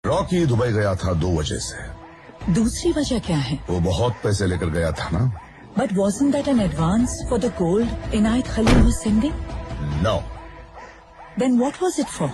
Rocky Dubai गया था 2 वजह से। दूसरी वजह क्या है? वो बहुत पैसे लेकर गया था ना। But wasn't that an advance for the gold Inayat Khalil was sending? No. Then what was it for?